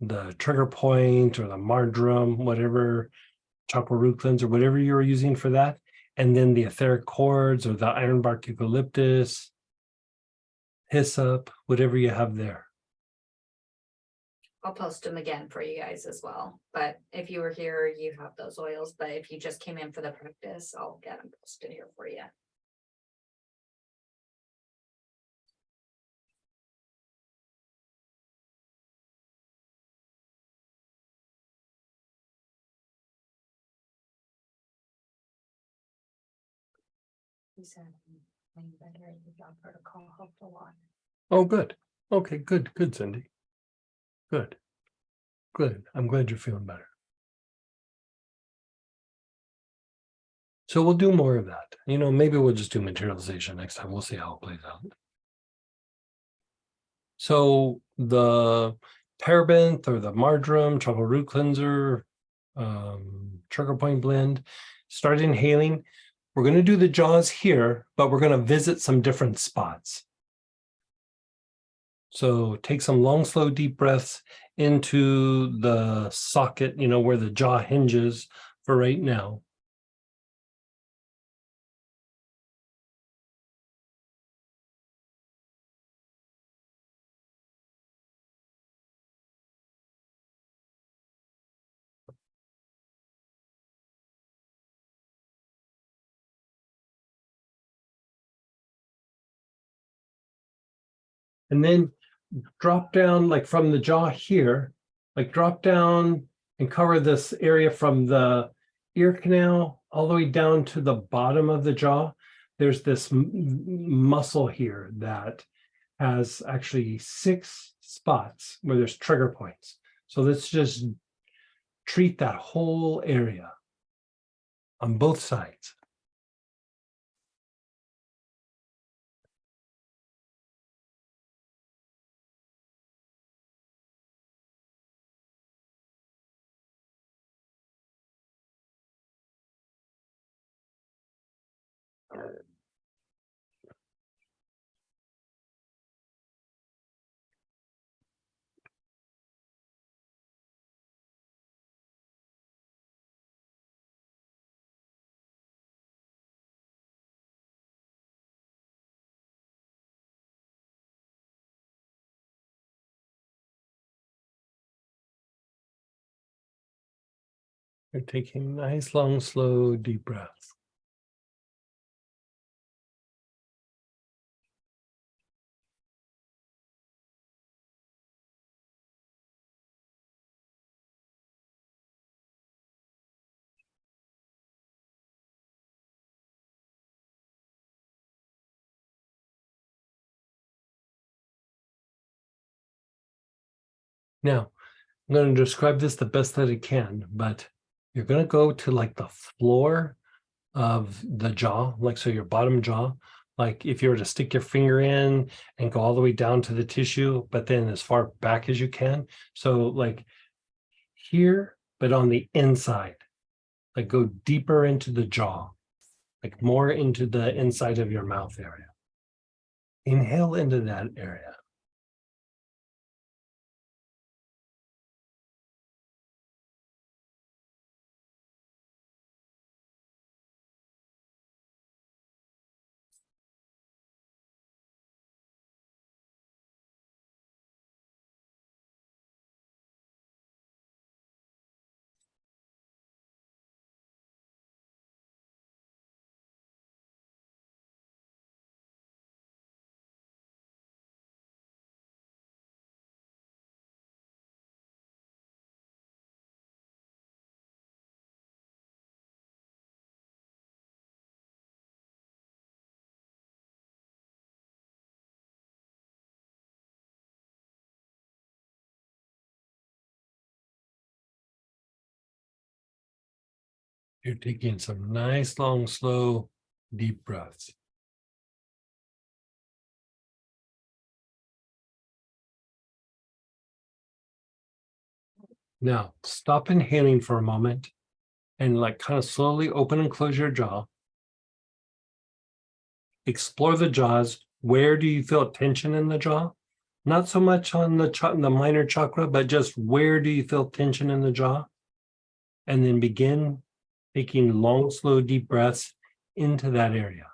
the trigger point or the marjoram, whatever, chocolate root cleanser, whatever you were using for that, and then the etheric cords or the ironbark eucalyptus, hyssop, whatever you have there. I'll post them again for you guys as well. But if you were here, you have those oils. But if you just came in for the practice, I'll get them posted here for you. He said, "I'm better. The job protocol helped a lot." Oh, good. Okay, good, good, Cindy. Good. Good. I'm glad you're feeling better. So we'll do more of that. You know, maybe we'll just do materialization next time. We'll see how it plays out. So the terebinth or the marjoram, chocolate root cleanser, trigger point blend, start inhaling. We're going to do the jaws here, but we're going to visit some different spots. So take some long, slow, deep breaths into the socket, you know, where the jaw hinges for right now. And then drop down like from the jaw here, like drop down and cover this area from the ear canal all the way down to the bottom of the jaw. There's this muscle here that has actually 6 spots where there's trigger points. So let's just treat that whole area on both sides. You're taking nice, long, slow, deep breaths. Now, I'm going to describe this the best that I can, but you're going to go to like the floor of the jaw, like so your bottom jaw, like if you were to stick your finger in and go all the way down to the tissue, but then as far back as you can. So like here, but on the inside, like go deeper into the jaw, like more into the inside of your mouth area. Inhale into that area. You're taking some nice, long, slow, deep breaths. Now, stop inhaling for a moment and like kind of slowly open and close your jaw. Explore the jaws. Where do you feel tension in the jaw? not so much on the minor chakra, but just where do you feel tension in the jaw? And then begin taking long, slow, deep breaths into that area.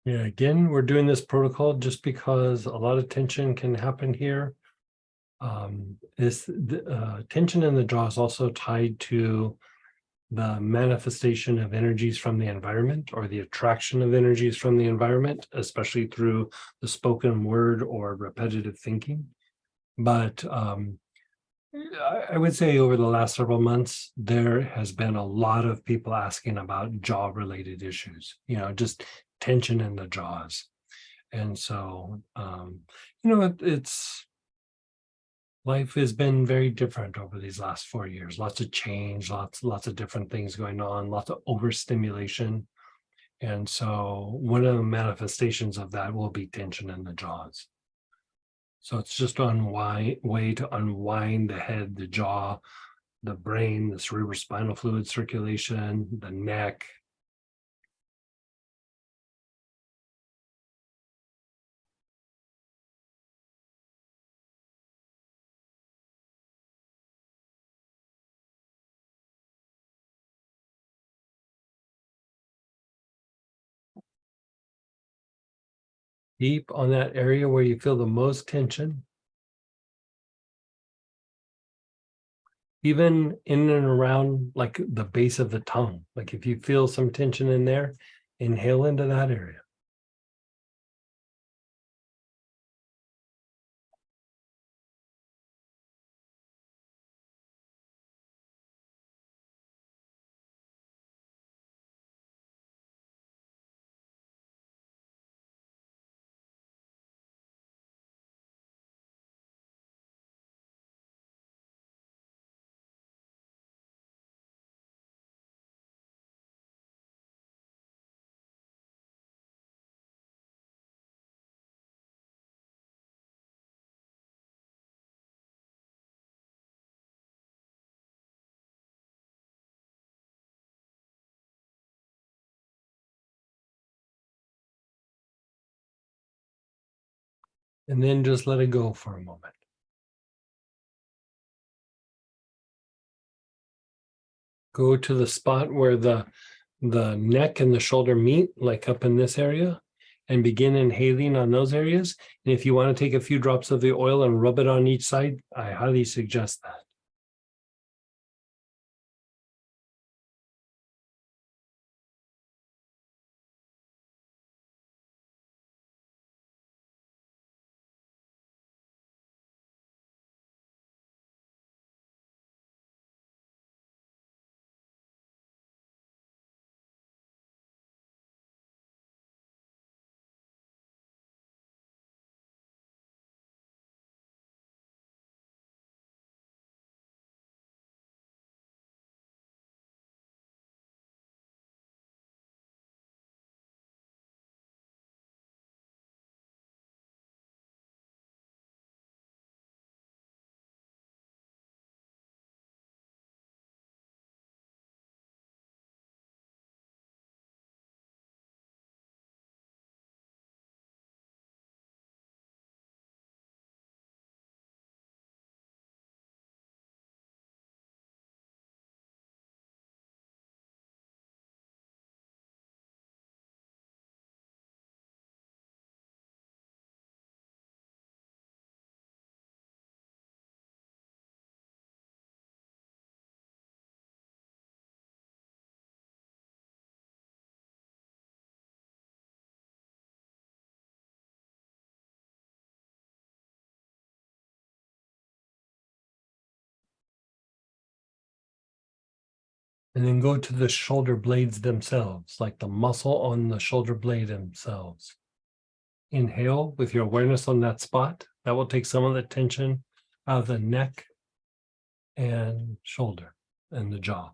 Yeah, again, we're doing this protocol just because a lot of tension can happen here. Tension in the jaw is also tied to the manifestation of energies from the environment or the attraction of energies from the environment, especially through the spoken word or repetitive thinking. But I would say over the last several months, there has been a lot of people asking about jaw related issues, just tension in the jaws. And so, it's life has been very different over these last 4 years. Lots of change, lots of different things going on, lots of overstimulation. And so one of the manifestations of that will be tension in the jaws. So it's just one way to unwind the head, the jaw, the brain, the cerebrospinal fluid circulation, the neck. Deep on that area where you feel the most tension. Even in and around like the base of the tongue. Like if you feel some tension in there, inhale into that area. And then just let it go for a moment. Go to the spot where the neck and the shoulder meet, like up in this area, and begin inhaling on those areas. And if you want to take a few drops of the oil and rub it on each side, I highly suggest that. And then go to the shoulder blades themselves, like the muscle on the shoulder blade themselves. Inhale with your awareness on that spot. That will take some of the tension out of the neck and shoulder and the jaw.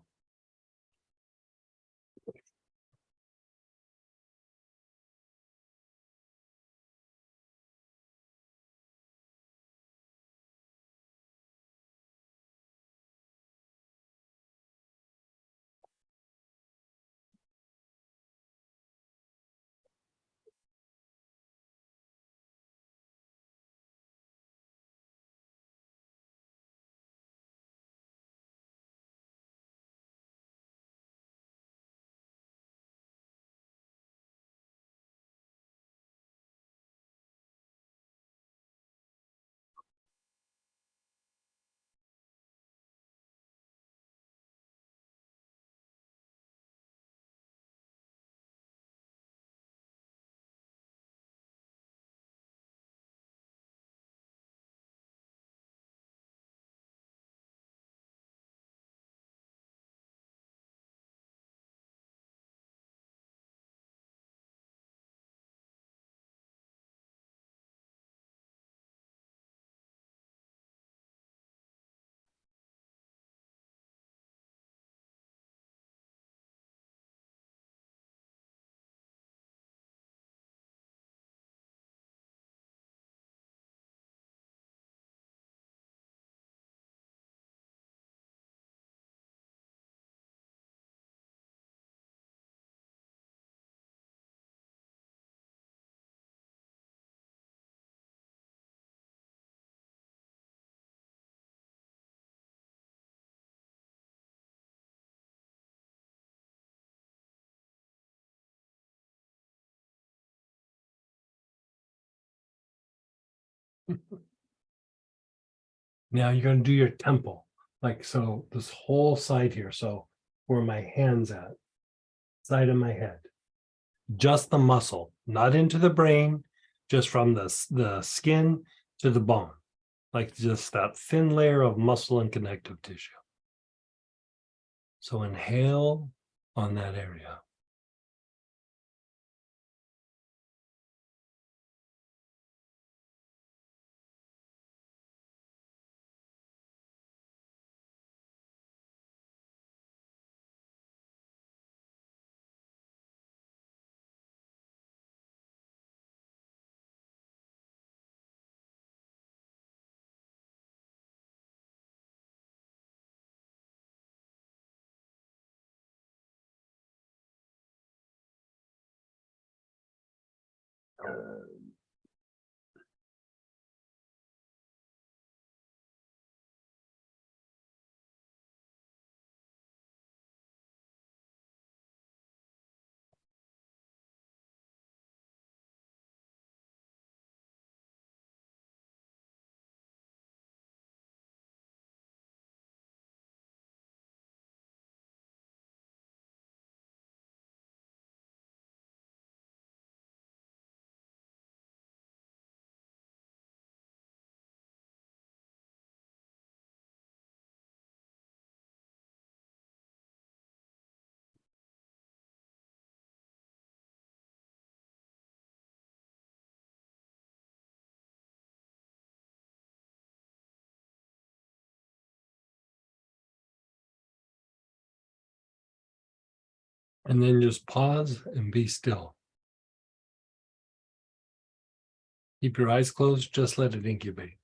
Now you're going to do your temple, like so, this whole side here. So where my hand's at, side of my head, just the muscle, not into the brain, just from the skin to the bone, like just that thin layer of muscle and connective tissue. So inhale on that area. And then just pause and be still. Keep your eyes closed, just let it incubate.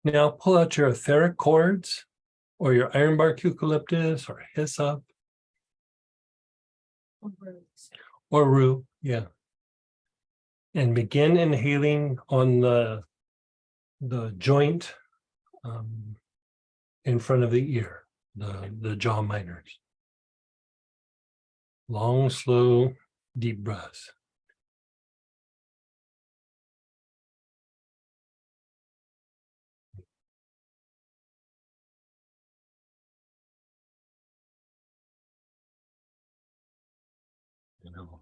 Now pull out your etheric cords or your ironbark eucalyptus or hyssop or rue, yeah. And begin inhaling on the joint in front of the ear, the jaw minors. Long, slow, deep breaths. You know.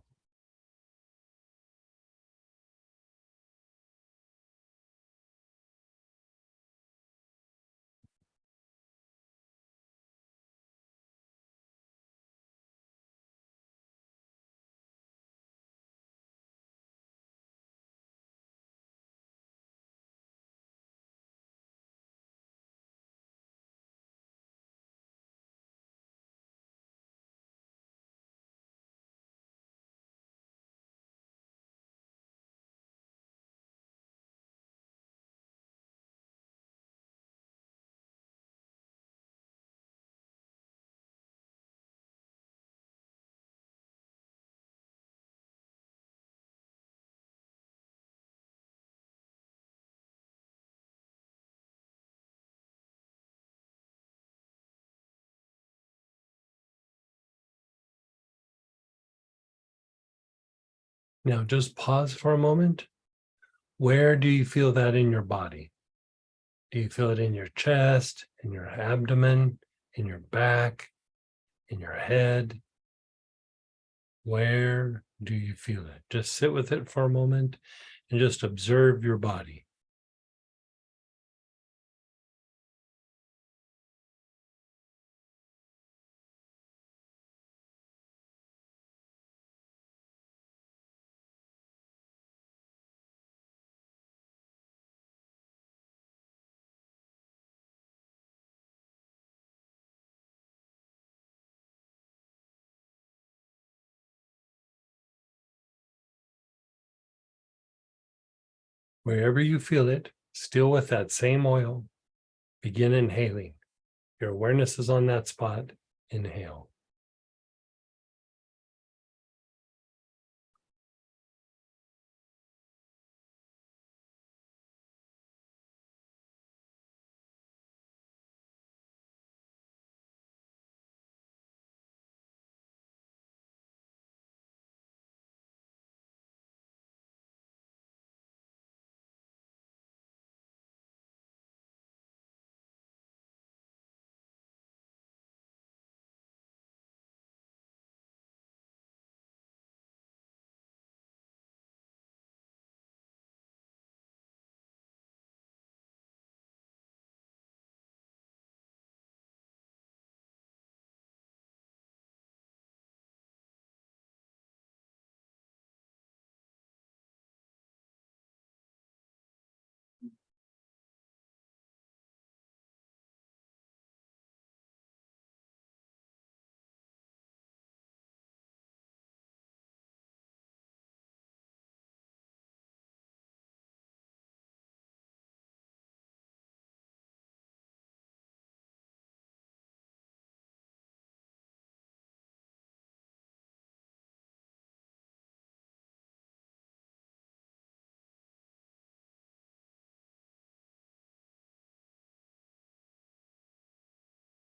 Now just pause for a moment. Where do you feel that in your body? Do you feel it in your chest, in your abdomen, in your back, in your head? Where do you feel it? Just sit with it for a moment and just observe your body. Wherever you feel it, still with that same oil, begin inhaling. Your awareness is on that spot. Inhale.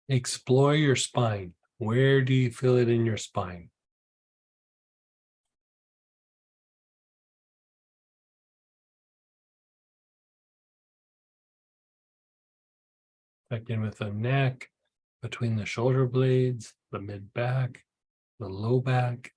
Explore your spine. Where do you feel it in your spine? Check in with the neck, between the shoulder blades, the mid back, the low back.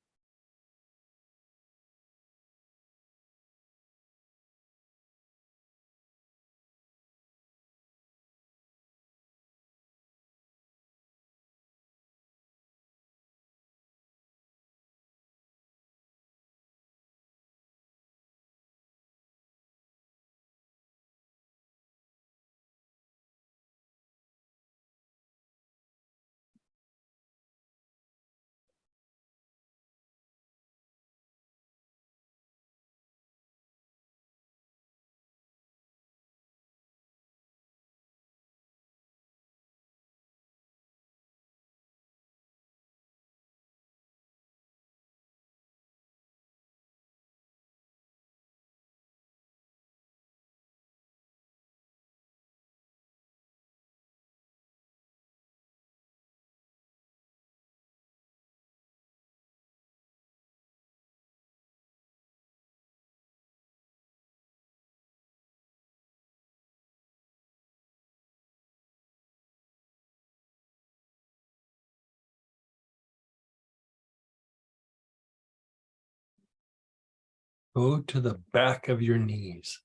Go to the back of your knees.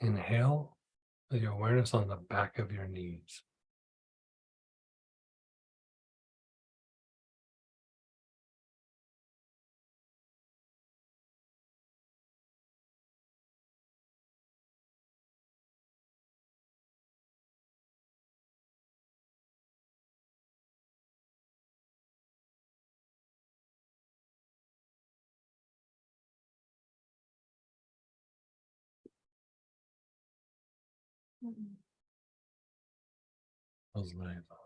Inhale with your awareness on the back of your knees. Those legs off.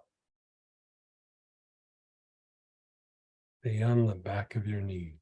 Stay on the back of your knee.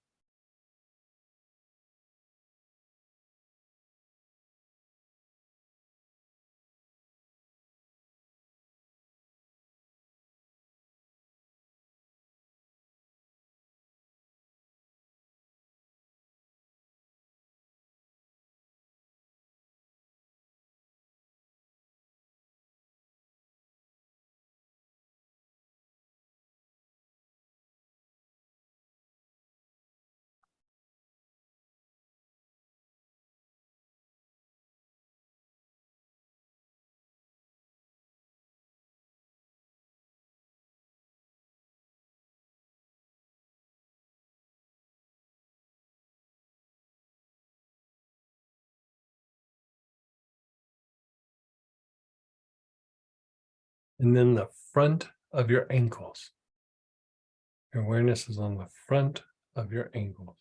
And then the front of your ankles. Your awareness is on the front of your ankles.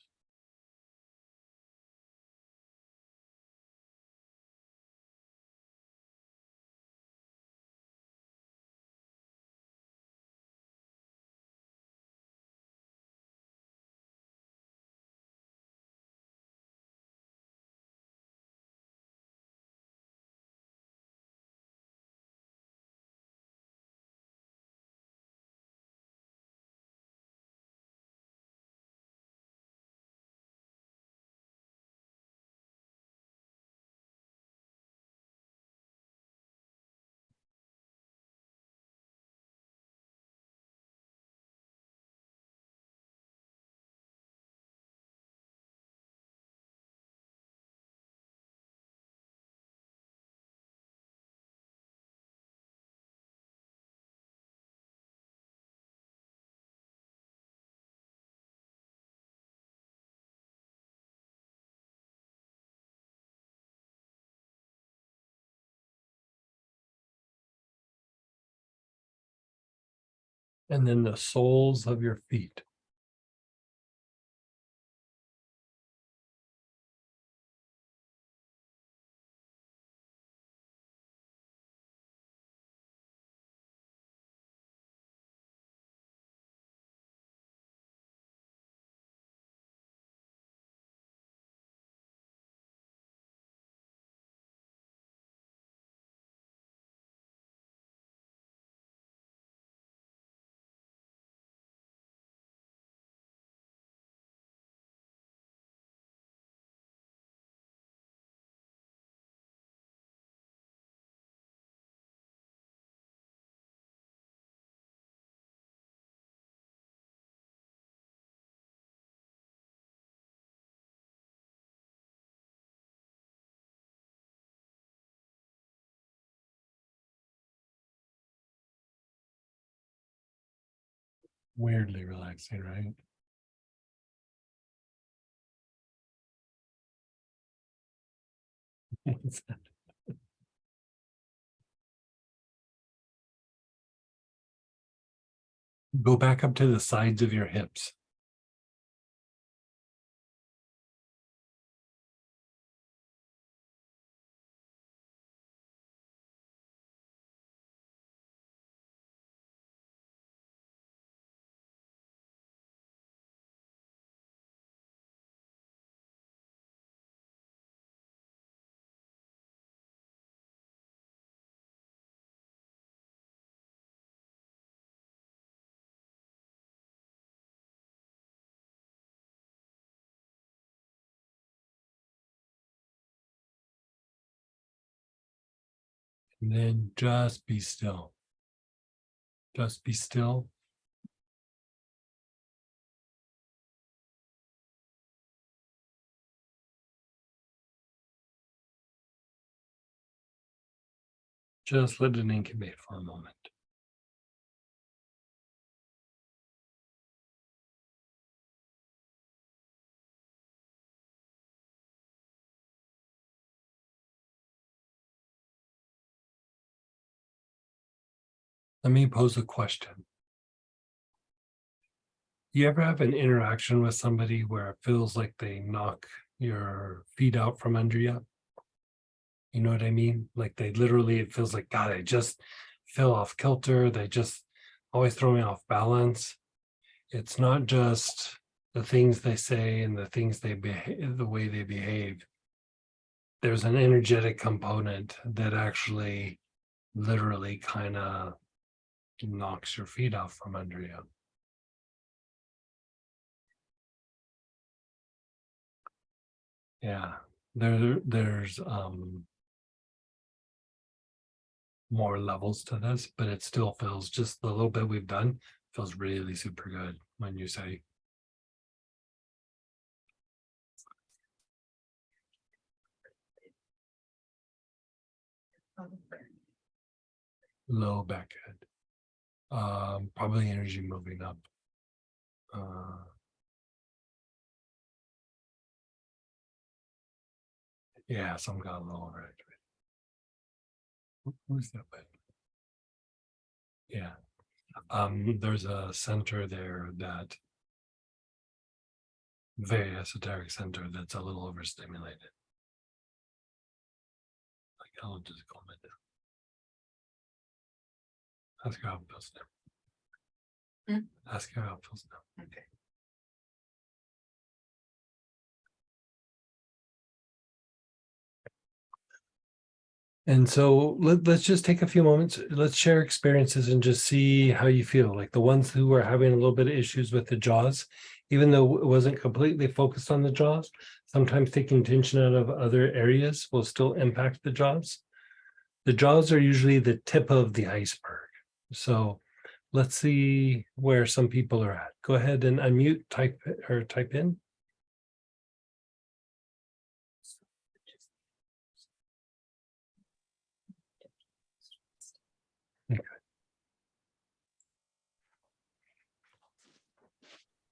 And then the soles of your feet. Weirdly relaxing, right? Go back up to the sides of your hips. And then just be still. Just be still. Just let it incubate for a moment. Let me pose a question. You ever have an interaction with somebody where it feels like they knock your feet out from under you? You know what I mean? Like they literally, it feels like, God, I just feel off kilter. They just always throw me off balance. It's not just the things they say and the things they behave, the way they behave. There's an energetic component that actually literally kind of knocks your feet off from under you. Yeah, there's more levels to this, but it still feels, just the little bit we've done feels really super good when you say low back head. Probably energy moving up. Yeah, some got a little overactivated. Who's that with? Yeah. There's a center there that very esoteric center that's a little overstimulated. Like I'll just calm it down. Ask her how it feels now. Ask her how it feels now. Okay. And so let's just take a few moments. Let's share experiences and just see how you feel. Like the ones who are having a little bit of issues with the jaws, even though it wasn't completely focused on the jaws, sometimes taking tension out of other areas will still impact the jaws. The jaws are usually the tip of the iceberg. So let's see where some people are at. Go ahead and unmute, type in.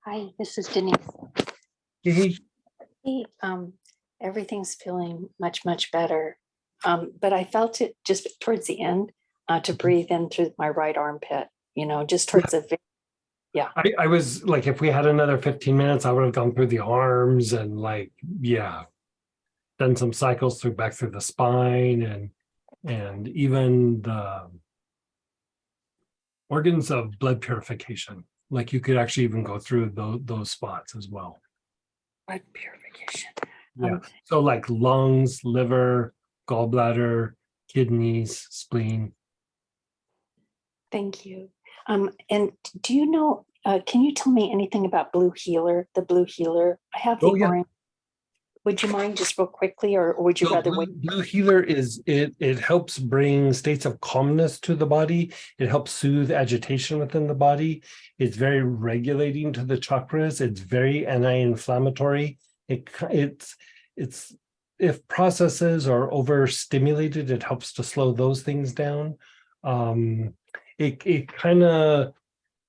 Hi, this is Denise. Hey, Hey, everything's feeling much better. But I felt it just towards the end to breathe in through my right armpit, just towards the, I was like, if we had another 15 minutes, I would have gone through the arms and like, yeah, done some cycles back through the spine and even the organs of blood purification. Like you could actually even go through those spots as well. blood purification. Yeah. So like lungs, liver, gallbladder, kidneys, spleen. Thank you. And do you know, can you tell me anything about Blue Healer, the Blue Healer? I have the orange. Would you mind just real quickly, or would you rather wait? Blue Healer it helps bring states of calmness to the body. It helps soothe agitation within the body. It's very regulating to the chakras. It's very anti-inflammatory. It's if processes are overstimulated, it helps to slow those things down. It kind of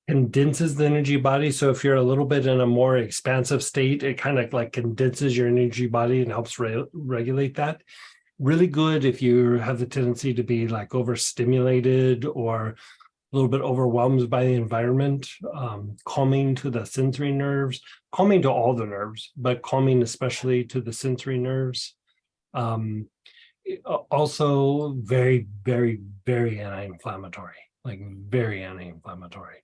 condenses the energy body. So if you're a little bit in a more expansive state, it kind of like condenses your energy body and helps regulate that. Really good if you have the tendency to be like overstimulated or a little bit overwhelmed by the environment, calming to the sensory nerves, calming to all the nerves, but calming especially to the sensory nerves. Also very, very, very anti-inflammatory, like very anti-inflammatory.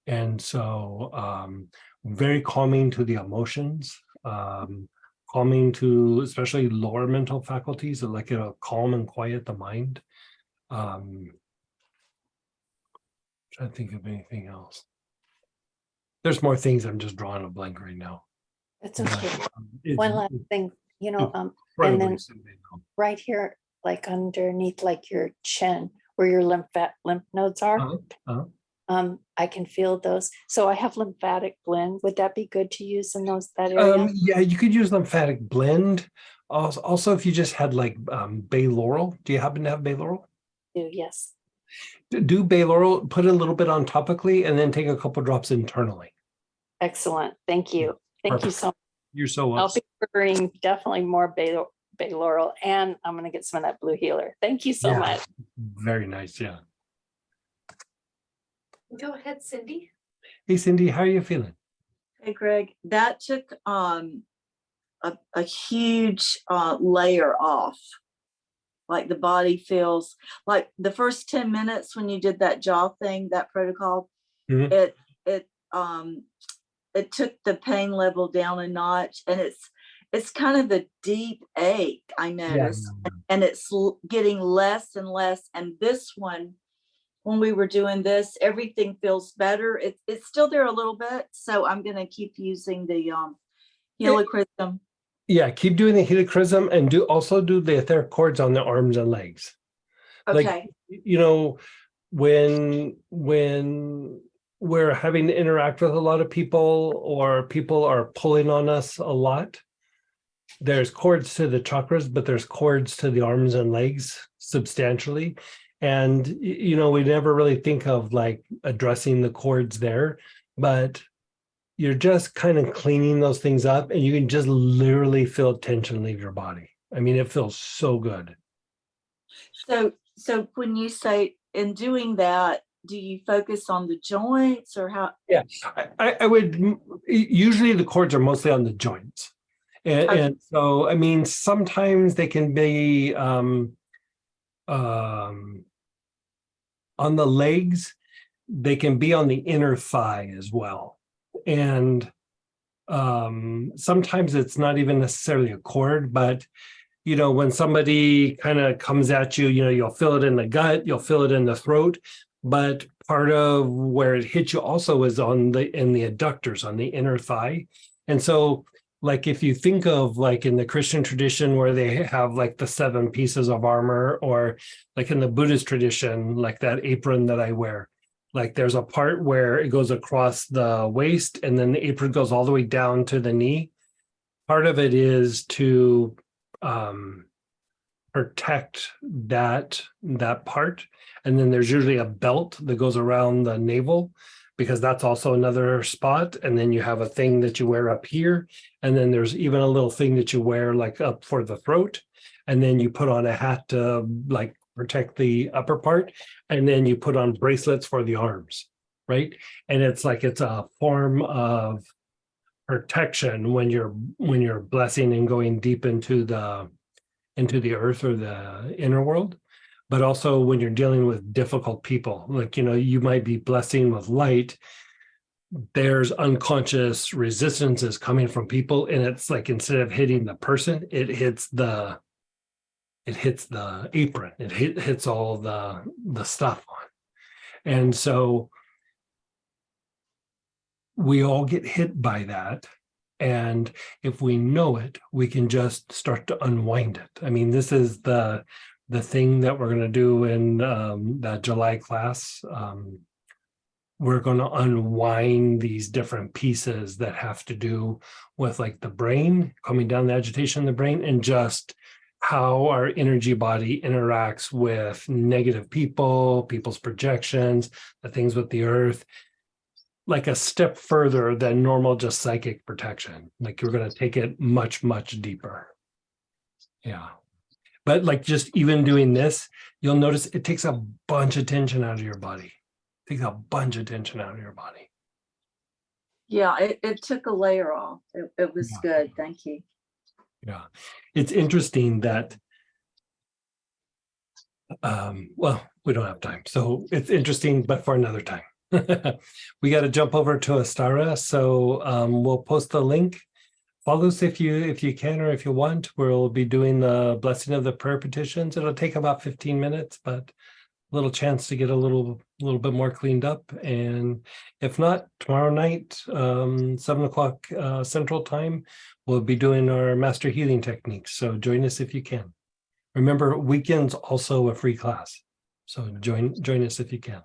And so very calming to the emotions, calming to especially lower mental faculties, like it'll calm and quiet the mind. Trying to think of anything else. There's more things. I'm just drawing a blank right now. That's okay. One last thing, and then right here, like underneath, like your chin, where your lymph nodes are. I can feel those. So I have lymphatic blend. Would that be good to use in that area? Yeah, you could use lymphatic blend. Also, if you just had like bay laurel, do you happen to have bay laurel? do, yes. Do bay laurel, put a little bit on topically, and then take a couple drops internally. Excellent. Thank you. Thank you Perfect. so much. You're so I'll welcome. be ordering definitely more bay laurel, and I'm going to get some of that blue healer. Thank you so Yeah. much. Very nice. Yeah. Go ahead, Cindy. Hey, Cindy, how are you feeling? Hey, Greg, that took a huge layer off. Like the body feels like the first 10 minutes when you did that jaw thing, that protocol, Mhm. it took the pain level down a notch, and it's kind of a deep ache, I noticed, and it's getting less and less. And this one, when we were doing this, everything feels better. It's still there a little bit, so I'm gonna keep using the helichrysum. Yeah, keep doing the helichrysum, and also do the etheric cords on the arms and legs. Okay. Like, you know, when we're having to interact with a lot of people, or people are pulling on us a lot, there's cords to the chakras, but there's cords to the arms and legs substantially. And, you know, we never really think of like addressing the cords there, but you're just kind of cleaning those things up, and you can just literally feel tension leave your body. I mean, it feels so good. So when you say in doing that, do you focus on the joints or how? Yeah, I would, usually the cords are mostly on the joints. And so, I mean, sometimes they can be on the legs, they can be on the inner thigh as well. And sometimes it's not even necessarily a cord, but you know, when somebody kind of comes at you, you know, you'll feel it in the gut, you'll feel it in the throat, but part of where it hits you also is in the adductors, on the inner thigh. And so, like, if you think of like in the Christian tradition where they have like the 7 pieces of armor, or like in the Buddhist tradition, like that apron that I wear, like there's a part where it goes across the waist and then the apron goes all the way down to the knee. Part of it is to protect that part. And then there's usually a belt that goes around the navel, because that's also another spot. And then you have a thing that you wear up here. And then there's even a little thing that you wear like up for the throat. And then you put on a hat to like protect the upper part. And then you put on bracelets for the arms, right? And it's like, it's a form of protection when you're blessing and going deep into the earth or the inner world. But also when you're dealing with difficult people, like, you know, you might be blessing with light, there's unconscious resistances coming from people, and it's like, instead of hitting the person, it hits the apron, it hits all the stuff on. And so we all get hit by that. And if we know it, we can just start to unwind it. I mean, this is the thing that we're going to do in that July class. We're going to unwind these different pieces that have to do with like the brain, calming down the agitation in the brain, and just how our energy body interacts with negative people, people's projections, the things with the earth, like a step further than normal just psychic protection. Like, you're going to take it much, much deeper. Yeah. But like, just even doing this, you'll notice it takes a bunch of tension out of your body. It takes a bunch of tension out of your body. Yeah, it took a layer off. It was good. Thank you. Yeah. It's interesting that, well, we don't have time. So it's interesting, but for another time. We got to jump over to Astara. So we'll post the link. Follow us if you can, or if you want. We'll be doing the blessing of the prayer petitions. It'll take about 15 minutes, but a little chance to get a little bit more cleaned up. And if not, tomorrow night, 7:00 Central Time, we'll be doing our master healing techniques. So join us if you can. Remember, weekends also a free class. So join us if you can.